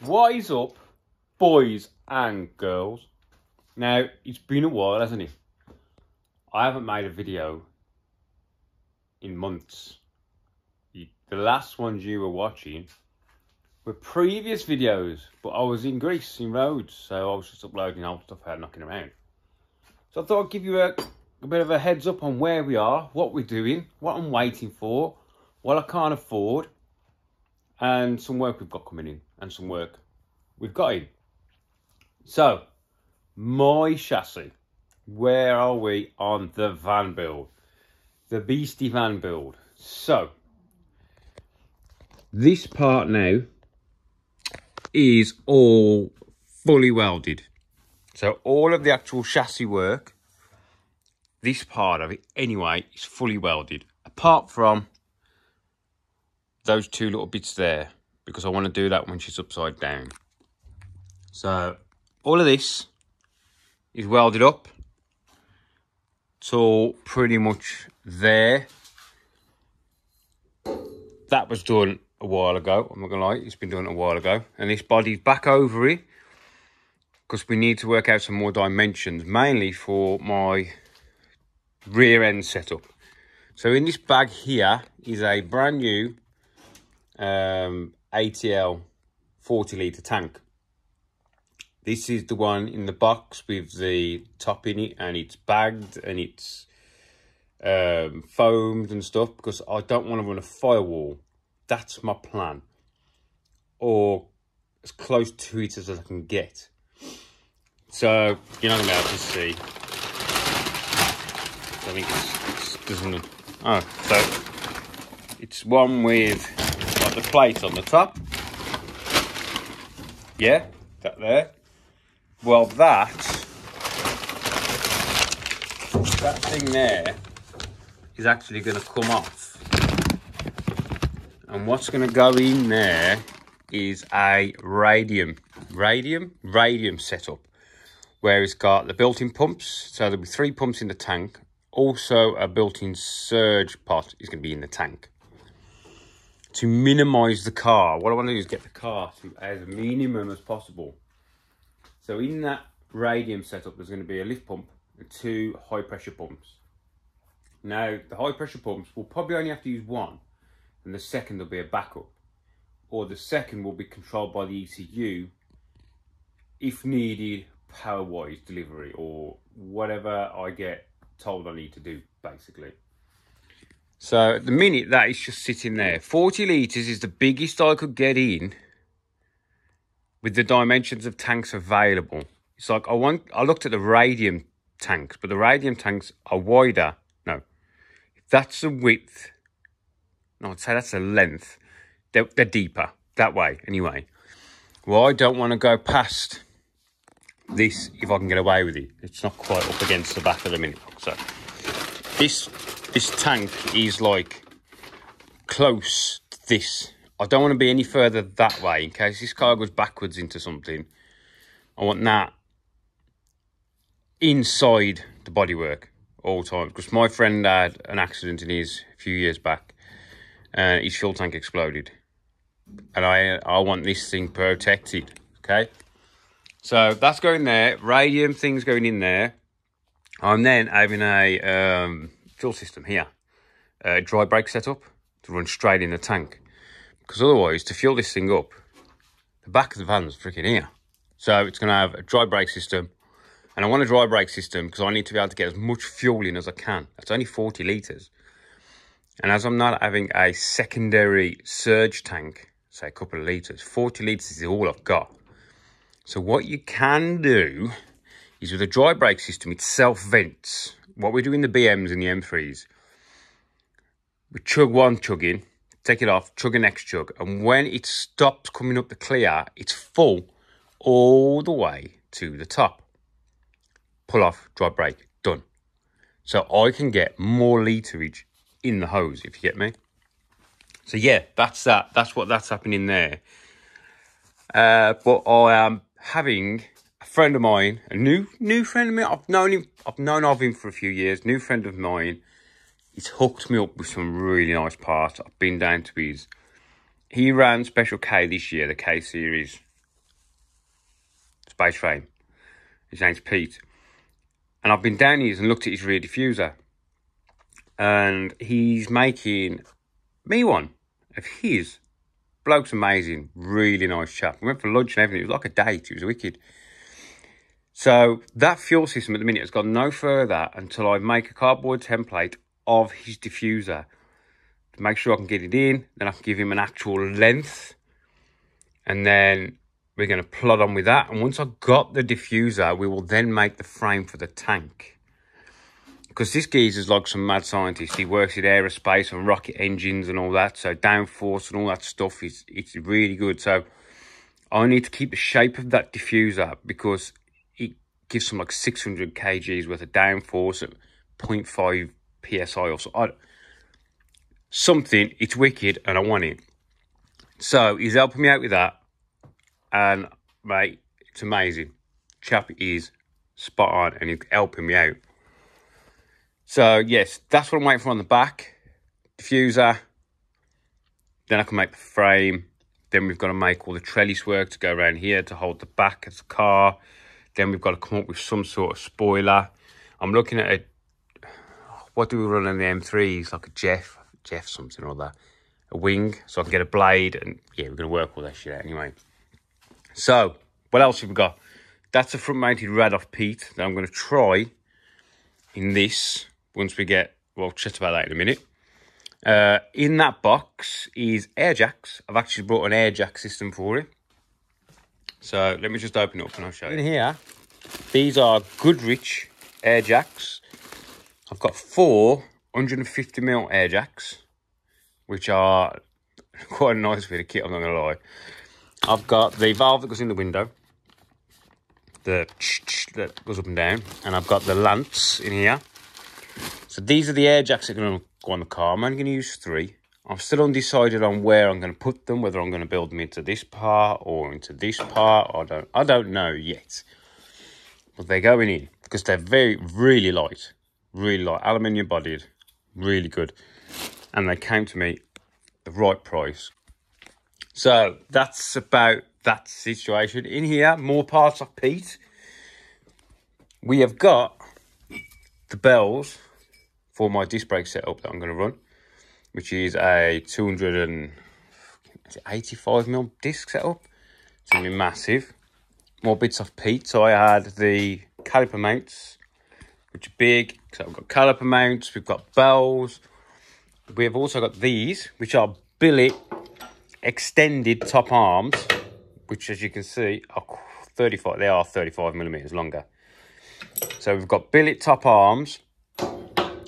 What is up, boys and girls? Now, it's been a while, hasn't it? I haven't made a video in months. The last ones you were watching were previous videos, but I was in Greece, in Rhodes, so I was just uploading old stuff I had knocking around. So I thought I'd give you a bit of a heads up on where we are, what we're doing, what I'm waiting for, what I can't afford, and some work we've got coming in, and some work we've got in. So, my chassis. Where are we on the van build? The beastie van build. So, this part now is all fully welded. So, all of the actual chassis work, this part of it anyway, is fully welded. Apart from those two little bits there, because I want to do that when she's upside down. So, all of this is welded up. It's all pretty much there. That was done a while ago. I'm not going to lie, it's been done a while ago. And this body's back over it because we need to work out some more dimensions, mainly for my rear end setup. So in this bag here is a brand new ATL 40 litre tank. This is the one in the box with the top in it, and it's bagged and it's foamed and stuff, because I don't want to run a firewall. That's my plan, or as close to it as I can get. So you're not gonna be able to see. I think it's doesn't. Oh, so it's one with like the plate on the top. Yeah, that there. Well, that thing there is actually going to come off. And what's going to go in there is a radium setup, where it's got the built-in pumps. So there'll be 3 pumps in the tank. Also, a built-in surge pot is going to be in the tank. To minimise the car, what I want to do is get the car to as minimum as possible. So in that radium setup, there's going to be a lift pump and 2 high pressure pumps. Now, the high pressure pumps will probably only have to use one, and the second will be a backup. Or the second will be controlled by the ECU if needed, power-wise delivery, or whatever I get told I need to do, basically. So at the minute, that is just sitting there. 40 litres is the biggest I could get in with the dimensions of tanks available. It's like I looked at the radium tanks, but the radium tanks are wider. No, that's the width. No, I'd say that's the length. They're deeper that way anyway. Well, I don't want to go past this if I can get away with it. It's not quite up against the back of the minute. So this tank is like close to this. I don't want to be any further that way in case this car goes backwards into something. I want that inside the bodywork all the time, because my friend had an accident in his a few years back, and his fuel tank exploded, and I want this thing protected. Okay, so that's going there. Radium things going in there. I'm then having a fuel system here, a dry brake setup to run straight in the tank. Because otherwise, to fuel this thing up, the back of the van's freaking here. So it's going to have a dry brake system. And I want a dry brake system because I need to be able to get as much fuel in as I can. That's only 40 litres. And as I'm not having a secondary surge tank, say a couple of litres, 40 litres is all I've got. So what you can do is with a dry brake system, it self-vents. What we do in the BMs and the M3s, we chug one chug in, take it off, chug a next chug, and when it stops coming up the clear, it's full all the way to the top. Pull off, dry brake, done. So I can get more literage in the hose, if you get me. So yeah, that's that. That's what's happening there. But I am having a friend of mine, a new friend of mine. I've known of him for a few years. New friend of mine. He's hooked me up with some really nice parts. I've been down to his. He ran Special K this year, the K series. space frame. His name's Pete. And I've been down here and looked at his rear diffuser. And he's making me one of his. Bloke's amazing. Really nice chap. We went for lunch and everything. It was like a date. It was wicked. So that fuel system at the minute has gone no further until I make a cardboard template of his diffuser. To make sure I can get it in. Then I can give him an actual length. And then we're going to plod on with that. And once I've got the diffuser, we will then make the frame for the tank. Because this geezer's like some mad scientist. He works in aerospace and rocket engines and all that. So downforce and all that stuff, it's really good. So I need to keep the shape of that diffuser because it gives some like 600 kgs worth of downforce at 0.5 psi or so. Something, it's wicked and I want it. So he's helping me out with that. And mate, it's amazing. Chap is spot on and he's helping me out. So, yes, that's what I'm waiting for on the back. Diffuser. Then I can make the frame. Then we've got to make all the trellis work to go around here to hold the back of the car. Then we've got to come up with some sort of spoiler. I'm looking at what do we run on the M3s? Like a Jeff something or other. A wing, so I can get a blade. And, yeah, we're going to work all that shit out anyway. So, what else have we got? That's a front-mounted rad off Pete that I'm going to try in this. Once we get, well, chat about that in a minute. In that box is air jacks. I've actually brought an air jack system for it. So let me just open it up and I'll show you. In here, these are Goodrich air jacks. I've got 4 150mm air jacks, which are quite a nice bit of kit, I'm not going to lie. I've got the valve that goes in the window, that goes up and down, and I've got the lance in here. So these are the air jacks that are going to go on the car. I'm only going to use 3. I'm still undecided on where I'm going to put them, whether I'm going to build them into this part or into this part. I don't know yet. But they're going in because they're really light, aluminium bodied, really good. And they came to me the right price. So that's about that situation. In here, more parts of Pete. We have got the bells for my disc brake setup that I'm going to run, which is a 285mm disc setup. It's going to be massive. More bits off Pete. So I had the caliper mounts, which are big. So I've got caliper mounts, we've got bells. We have also got these, which are billet extended top arms, which, as you can see, are 35. They are 35mm longer. So we've got billet top arms.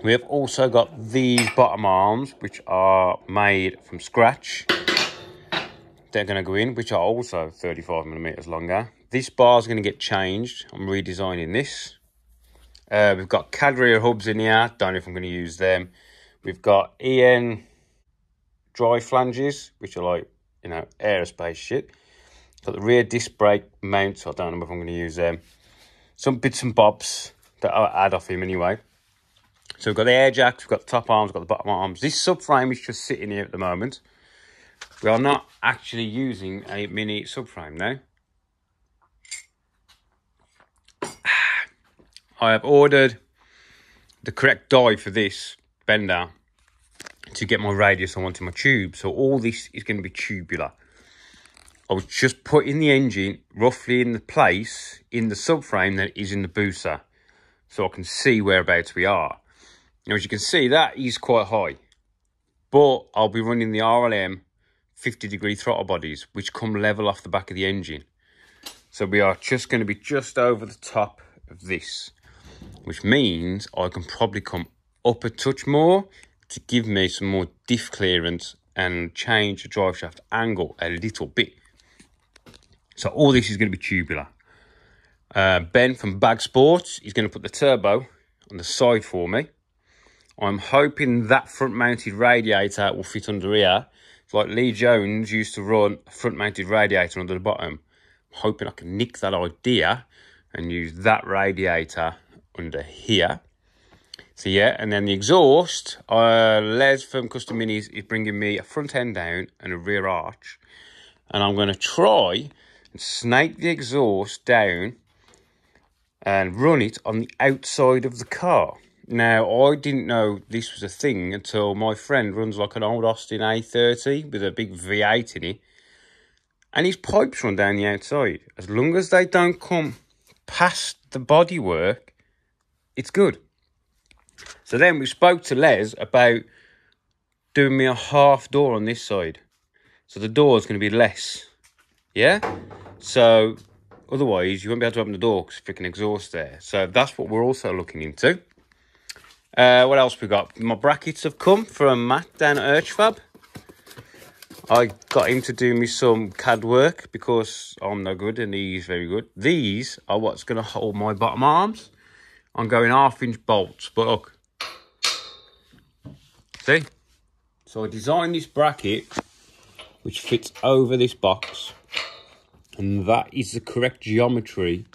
We have also got these bottom arms, which are made from scratch. They're going to go in, which are also 35mm longer. This bar is going to get changed. I'm redesigning this. We've got CAD rear hubs in here. Don't know if I'm going to use them. We've got EN dry flanges, which are like, you know, aerospace shit. Got the rear disc brake mounts. I don't know if I'm going to use them. Some bits and bobs that I'll add off him anyway. So we've got the air jacks, we've got the top arms, we've got the bottom arms. This subframe is just sitting here at the moment. We are not actually using a mini subframe now. I have ordered the correct die for this bender to get my radius I want in my tube. So all this is going to be tubular. I was just putting the engine roughly in the place in the subframe that is in the booster, so I can see whereabouts we are. Now, as you can see, that is quite high, but I'll be running the RLM 50-degree throttle bodies, which come level off the back of the engine. So we are just going to be just over the top of this, which means I can probably come up a touch more to give me some more diff clearance and change the drive shaft angle a little bit. So all this is going to be tubular. Ben from Bag Sports is going to put the turbo on the side for me. I'm hoping that front-mounted radiator will fit under here. It's like Lee Jones used to run a front-mounted radiator under the bottom. I'm hoping I can nick that idea and use that radiator under here. So yeah, and then the exhaust, Les from Custom Minis is bringing me a front end down and a rear arch. And I'm going to try and snake the exhaust down and run it on the outside of the car. Now, I didn't know this was a thing until my friend runs like an old Austin A30 with a big V8 in it. And his pipes run down the outside. As long as they don't come past the bodywork, it's good. So then we spoke to Les about doing me a half door on this side. So the door is going to be less. Yeah? So otherwise you won't be able to open the door because freaking exhaust there. So that's what we're also looking into. What else we got? My brackets have come from Matt down at Urchfab. I got him to do me some CAD work because I'm no good and he's very good. These are what's going to hold my bottom arms. I'm going 1/2-inch bolts, but look. See? So I designed this bracket which fits over this box. And that is the correct geometry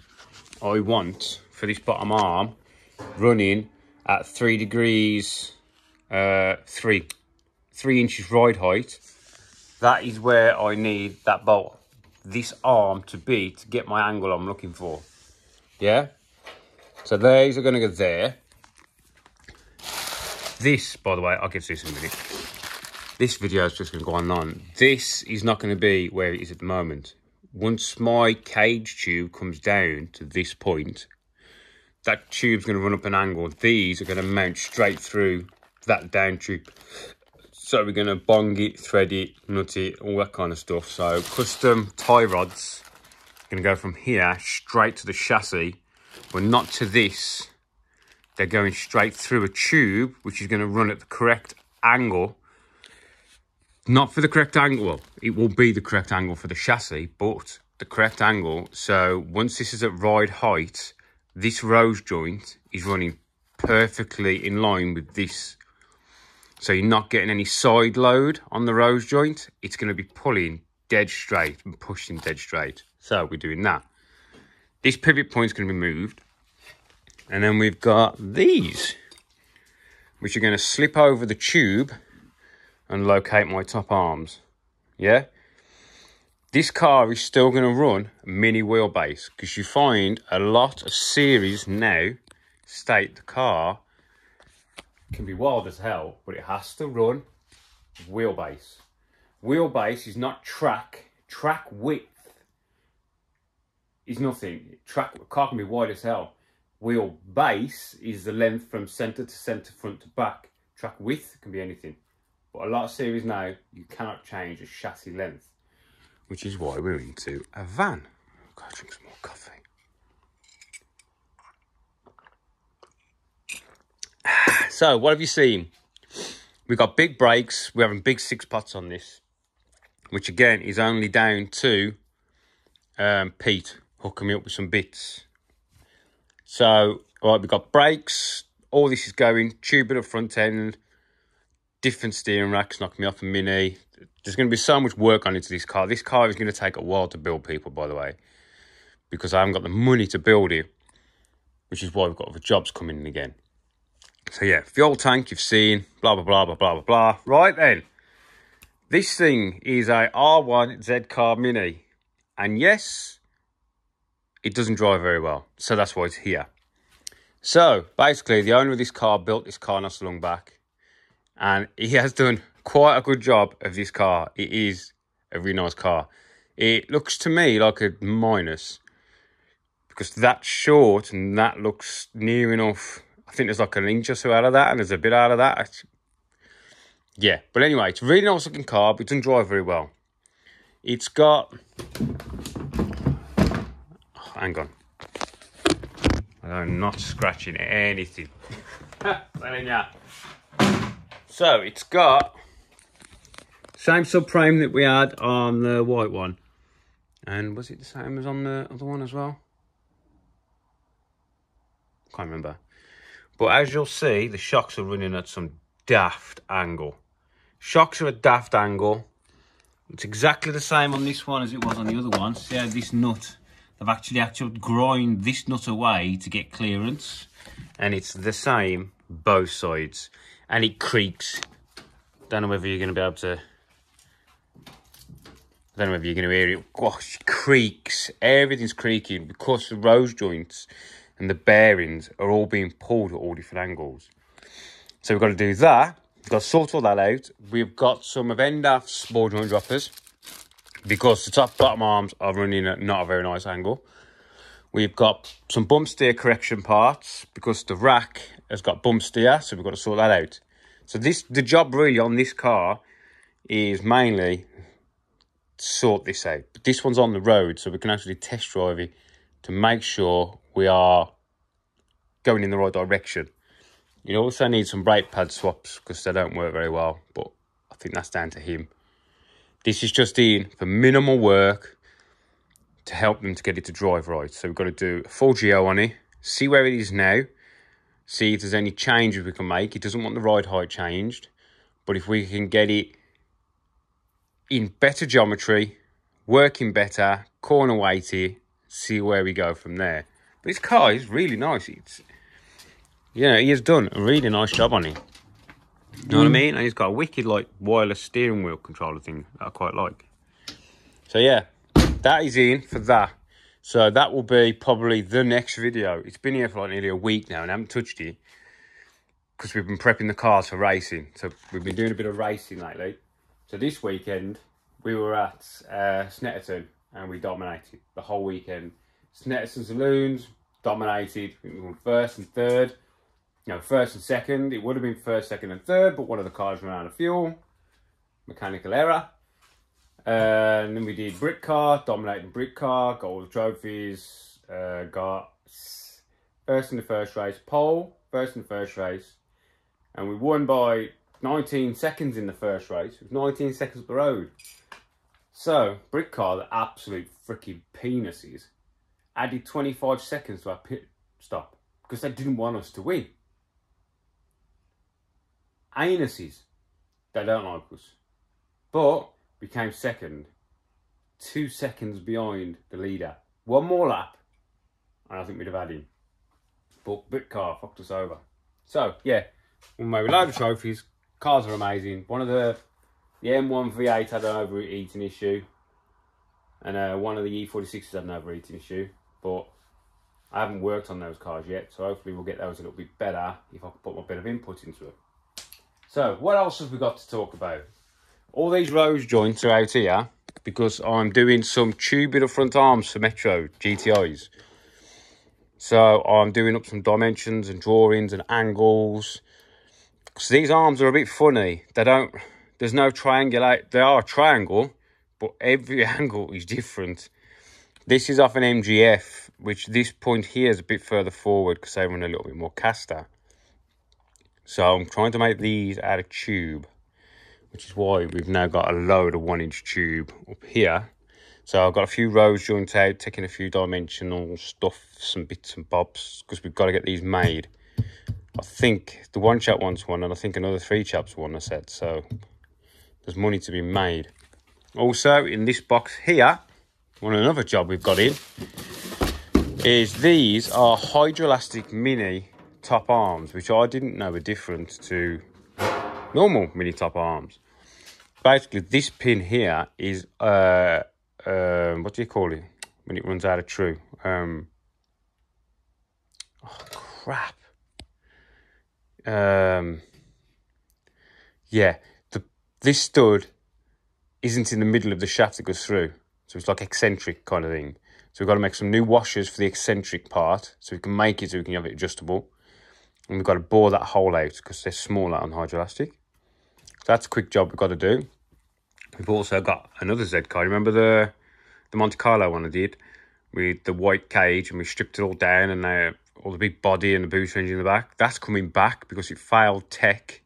I want for this bottom arm running at 3 degrees, 3 inches ride height. That is where I need that bolt, this arm to be, to get my angle I'm looking for. Yeah? So these are going to go there. This, by the way, I'll get to this in a minute. This video is just going to go on. This is not going to be where it is at the moment. Once my cage tube comes down to this point, that tube's going to run up an angle. These are going to mount straight through that down tube. So we're going to bong it, thread it, nut it, all that kind of stuff. So custom tie rods are going to go from here straight to the chassis, but not to this. They're going straight through a tube, which is going to run at the correct angle. Not for the correct angle, well, it will be the correct angle for the chassis, but the correct angle. So once this is at ride height, this rose joint is running perfectly in line with this. So you're not getting any side load on the rose joint. It's going to be pulling dead straight and pushing dead straight. So we're doing that. This pivot point is going to be moved. And then we've got these, which are going to slip over the tube and locate my top arms. Yeah? This car is still going to run a mini wheelbase because you find a lot of series now state the car can be wild as hell, but it has to run wheelbase. Wheelbase is not track. Track width is nothing. Car can be wide as hell. Wheelbase is the length from centre to centre, front to back. Track width can be anything. But a lot of series now, you cannot change a chassis length, which is why we're into a van. I've got to drink some more coffee. So, what have you seen? We've got big brakes. We're having big 6-pots on this, which again is only down to Pete hooking me up with some bits. So, all right, we've got brakes. All this is going, tube at the front end, different steering racks, knocking me off a Mini. There's going to be so much work on into this car. This car is going to take a while to build, people, by the way, because I haven't got the money to build it, which is why we've got other jobs coming in again. So yeah, fuel tank you've seen, blah, blah, blah, blah, blah, blah, blah. Right then, this thing is a R1 zcar Mini. And yes, it doesn't drive very well. So that's why it's here. So basically, the owner of this car built this car not so long back. And he has done quite a good job of this car. It is a really nice car. It looks to me like a minus, because that's short and that looks near enough. I think there's like an inch or so out of that, and there's a bit out of that. Yeah, but anyway, it's a really nice looking car, but it doesn't drive very well. It's got... Oh, hang on. I'm not scratching anything. So, it's got same subframe that we had on the white one. And was it the same as on the other one as well? Can't remember. But as you'll see, the shocks are running at some daft angle. Shocks are at daft angle. It's exactly the same on this one as it was on the other one. See how this nut, they've actually grind this nut away to get clearance. And it's the same both sides. And it creaks. Don't know whether you're going to be able to... I don't know if you're going to hear it. Gosh, creaks. Everything's creaking because the rose joints and the bearings are all being pulled at all different angles. So we've got to do that. We've got to sort all that out. We've got some of Endaf's ball joint droppers because the top bottom arms are running at not a very nice angle. We've got some bump steer correction parts because the rack has got bump steer, so we've got to sort that out. So the job really on this car is mainly sort this out. But this one's on the road, so we can actually test drive it to make sure we are going in the right direction. You also need some brake pad swaps because they don't work very well, but I think that's down to him. This is just in for minimal work to help them to get it to drive right. So we've got to do a full geo on it, see where it is now, see if there's any changes we can make. It doesn't want the ride height changed, but if we can get it in better geometry, working better, corner weighty, see where we go from there. But this car is really nice. It's, you know, he has done a really nice job on it. You know what I mean? And he's got a wicked, like, wireless steering wheel controller thing that I quite like. So, yeah, that is in for that. So that will be probably the next video. It's been here for like nearly a week now and I haven't touched it because we've been prepping the cars for racing. So we've been doing a bit of racing lately. So this weekend, we were at Snetterton and we dominated the whole weekend. Snetterton Saloons dominated. We won first and third. No, first and second. It would have been first, second and third, but one of the cars ran out of fuel. Mechanical error. And then we did brick car, dominating brick car, got all the trophies, got first in the first race, pole, first in the first race. And we won by 19 seconds in the first race. It was 19 seconds up the road. So, brick car, the absolute freaking penises, added 25 seconds to our pit stop because they didn't want us to win. Anuses, they don't like us. But we came second, 2 seconds behind the leader. One more lap, and I think we'd have had him. But brick car fucked us over. So, yeah, we made a load of trophies. Cars are amazing. One of the M1 V8 had an overheating issue. And one of the E46s had an overheating issue. But I haven't worked on those cars yet. So hopefully we'll get those a little bit better if I can put my bit of input into it. So what else have we got to talk about? All these rose joints are out here because I'm doing some tubing of front arms for Metro GTIs. So I'm doing up some dimensions and drawings and angles. So these arms are a bit funny. There's no triangulate. They are a triangle, but every angle is different. This is off an MGF, which this point here is a bit further forward because they run a little bit more caster. So I'm trying to make these out of tube, which is why we've now got a load of 1-inch tube up here. So I've got a few rose joints out, taking a few dimensional stuff, some bits and bobs, because we've got to get these made. I think the one chap wants one, and I think another 3 chaps want a set. So there's money to be made. Also, in this box here, another job we've got in, is these are Hydroelastic Mini top arms, which I didn't know were different to normal mini top arms. Basically, this pin here is, what do you call it when it runs out of true? Oh, crap. Yeah, this stud isn't in the middle of the shaft that goes through. So it's like eccentric kind of thing. So we've got to make some new washers for the eccentric part so we can make it so we can have it adjustable. And we've got to bore that hole out because they're smaller on Hydroelastic. So that's a quick job we've got to do. We've also got another zcar. Remember the Monte Carlo one I did with the white cage, and we stripped it all down and all the big body and the booster engine in the back? That's coming back because it failed tech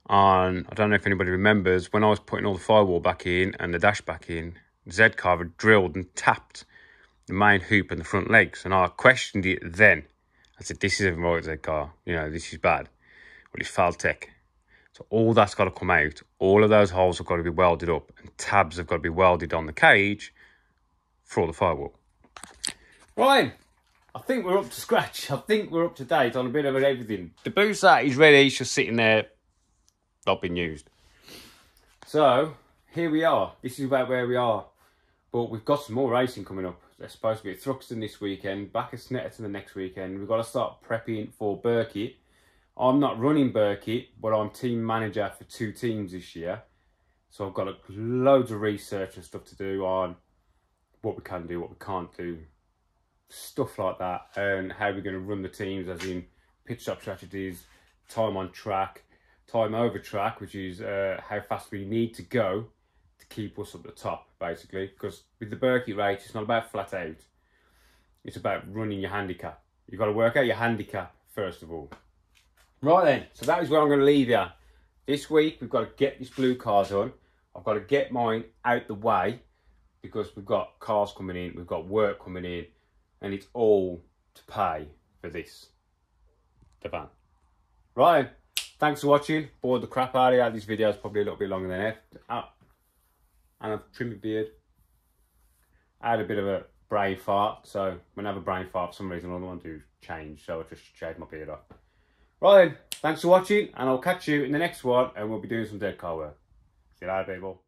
on, I don't know if anybody remembers, when I was putting all the firewall back in and the dash back in, the zcar had drilled and tapped the main hoop and the front legs, and I questioned it then. I said, this isn't right, zcar, you know, this is bad. Well, it's failed tech. So all that's got to come out. All of those holes have got to be welded up, and tabs have got to be welded on the cage for all the firewall. Right, I think we're up to scratch. I think we're up to date on a bit of everything. The booster is ready. It's just sitting there, not being used. So here we are. This is about where we are. But we've got some more racing coming up. There's supposed to be at Thruxton this weekend, back at Snetterton the next weekend. We've got to start prepping for Burkitt. I'm not running Burkitt, but I'm team manager for 2 teams this year. So I've got loads of research and stuff to do on what we can do, what we can't do, stuff like that, and how we're going to run the teams, as in pit stop strategies, time on track, time over track, which is how fast we need to go to keep us at the top, basically. Because with the Burkitt race, it's not about flat out. It's about running your handicap. You've got to work out your handicap first of all. Right then, so that is where I'm going to leave you. This week, we've got to get this blue cars on. I've got to get mine out the way because we've got cars coming in, we've got work coming in, and it's all to pay for this, the van. Right, thanks for watching. Bored the crap out of you. This video is probably a little bit longer than it. And I've trimmed my beard. I had a bit of a brain fart, so when I have a brain fart for some reason I don't want to change, so I just shaved my beard off. Right then, thanks for watching, and I'll catch you in the next one, and we'll be doing some dead car work. See you later, people.